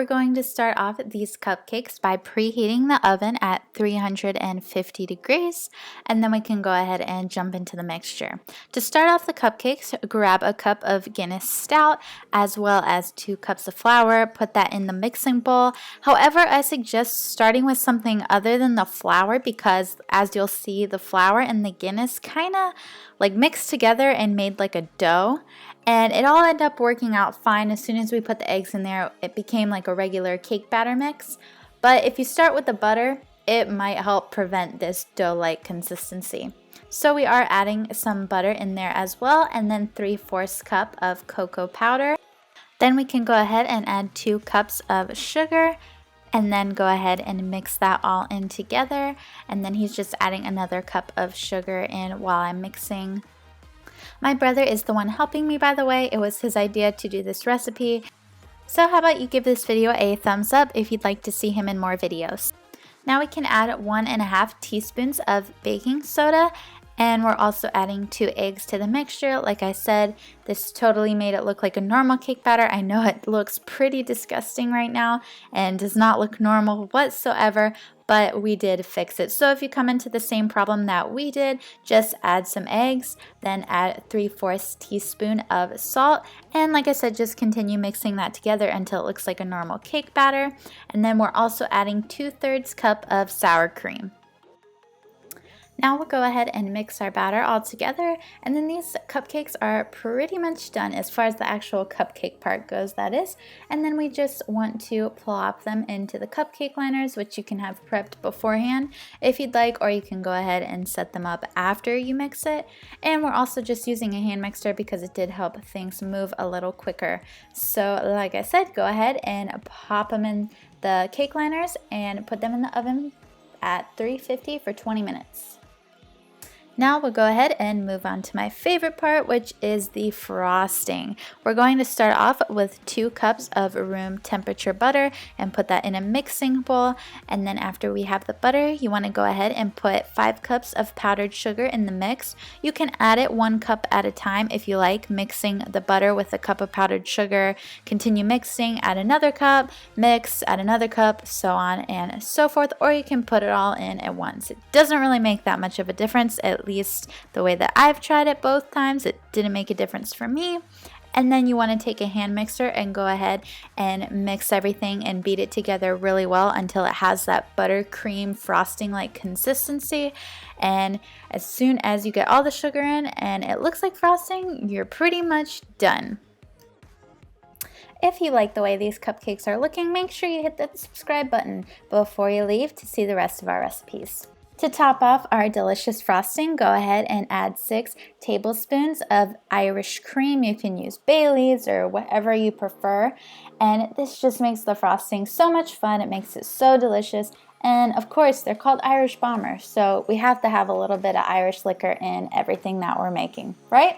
we're going to start off these cupcakes by preheating the oven at 350 degrees, and then we can go ahead and jump into the mixture. To start off the cupcakes, grab a cup of Guinness Stout as well as 2 cups of flour, put that in the mixing bowl. However, I suggest starting with something other than the flour because as you'll see, the flour and the Guinness kind of like mixed together and made like a dough. And it all ended up working out fine. As soon as we put the eggs in there, it became like a regular cake batter mix. But if you start with the butter, it might help prevent this dough-like consistency. So we are adding some butter in there as well, and then 3/4 cup of cocoa powder. Then we can go ahead and add 2 cups of sugar, and then go ahead and mix that all in together. And then he's just adding another cup of sugar in while I'm mixing. My brother is the one helping me, by the way. It was his idea to do this recipe. So how about you give this video a thumbs up if you'd like to see him in more videos. Now we can add 1.5 teaspoons of baking soda, and we're also adding 2 eggs to the mixture. Like I said, this totally made it look like a normal cake batter. I know it looks pretty disgusting right now and does not look normal whatsoever, but we did fix it. So if you come into the same problem that we did, just add some eggs, then add 3/4 teaspoon of salt, and like I said, just continue mixing that together until it looks like a normal cake batter. And then we're also adding 2/3 cup of sour cream. Now we'll go ahead and mix our batter all together, and then these cupcakes are pretty much done as far as the actual cupcake part goes, that is. And then we just want to plop them into the cupcake liners, which you can have prepped beforehand if you'd like, or you can go ahead and set them up after you mix it. And we're also just using a hand mixer because it did help things move a little quicker. So like I said, go ahead and pop them in the cake liners and put them in the oven at 350 for 20 minutes. Now we'll go ahead and move on to my favorite part, which is the frosting. We're going to start off with 2 cups of room temperature butter and put that in a mixing bowl. And then after we have the butter, you want to go ahead and put 5 cups of powdered sugar in the mix. You can add it 1 cup at a time if you like, mixing the butter with a cup of powdered sugar. Continue mixing, add another cup, mix, add another cup, so on and so forth. Or you can put it all in at once. It doesn't really make that much of a difference, at least the way that I've tried it both times. It didn't make a difference for me. And then you want to take a hand mixer and go ahead and mix everything and beat it together really well until it has that buttercream frosting like consistency. And as soon as you get all the sugar in and it looks like frosting, you're pretty much done. If you like the way these cupcakes are looking, make sure you hit that subscribe button before you leave to see the rest of our recipes. To top off our delicious frosting, go ahead and add 6 tablespoons of Irish cream. You can use Bailey's or whatever you prefer. And this just makes the frosting so much fun. It makes it so delicious. And of course, they're called Irish bombers, so we have to have a little bit of Irish liquor in everything that we're making, right?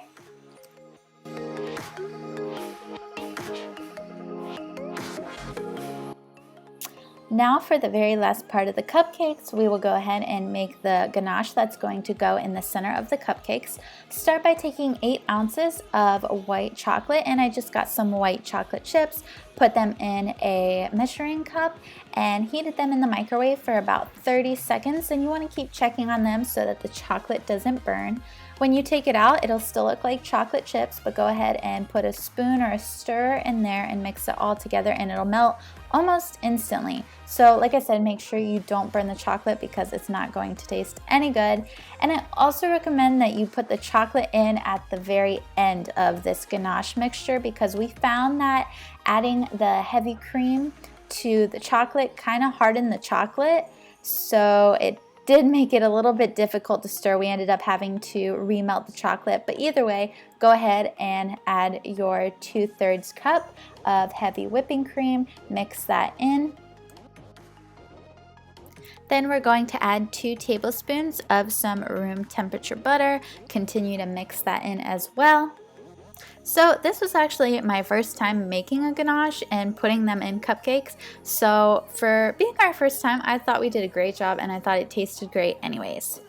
Now for the very last part of the cupcakes, we will go ahead and make the ganache that's going to go in the center of the cupcakes. Start by taking 8 ounces of white chocolate, and I just got some white chocolate chips, put them in a measuring cup, and heated them in the microwave for about 30 seconds. And you want to keep checking on them so that the chocolate doesn't burn. When you take it out, it'll still look like chocolate chips, but go ahead and put a spoon or a stirrer in there and mix it all together, and it'll melt almost instantly. So like I said, make sure you don't burn the chocolate because it's not going to taste any good. And I also recommend that you put the chocolate in at the very end of this ganache mixture because we found that adding the heavy cream to the chocolate kind of hardened the chocolate. So it did make it a little bit difficult to stir. We ended up having to remelt the chocolate, but either way, go ahead and add your 2/3 cup of heavy whipping cream, mix that in. Then we're going to add 2 tablespoons of some room temperature butter, continue to mix that in as well. So this was actually my first time making a ganache and putting them in cupcakes. So for being our first time, I thought we did a great job and I thought it tasted great anyways.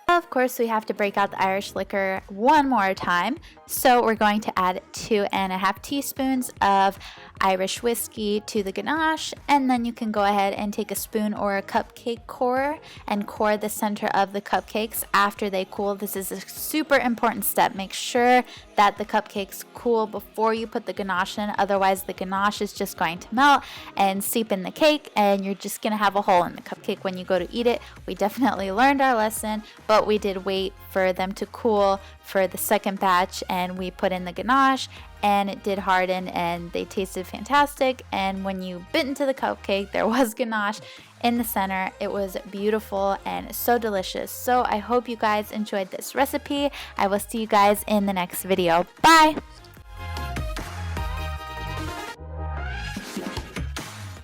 Of course, we have to break out the Irish liquor one more time. So we're going to add 2.5 teaspoons of Irish whiskey to the ganache, and then you can go ahead and take a spoon or a cupcake core and core the center of the cupcakes after they cool. This is a super important step. Make sure that the cupcakes cool before you put the ganache in, otherwise the ganache is just going to melt and seep in the cake and you're just gonna have a hole in the cupcake when you go to eat it. We definitely learned our lesson, but we did wait for them to cool for the second batch, and we put in the ganache and it did harden and they tasted fantastic. And when you bit into the cupcake, there was ganache in the center. It was beautiful and so delicious. So I hope you guys enjoyed this recipe. I will see you guys in the next video. Bye!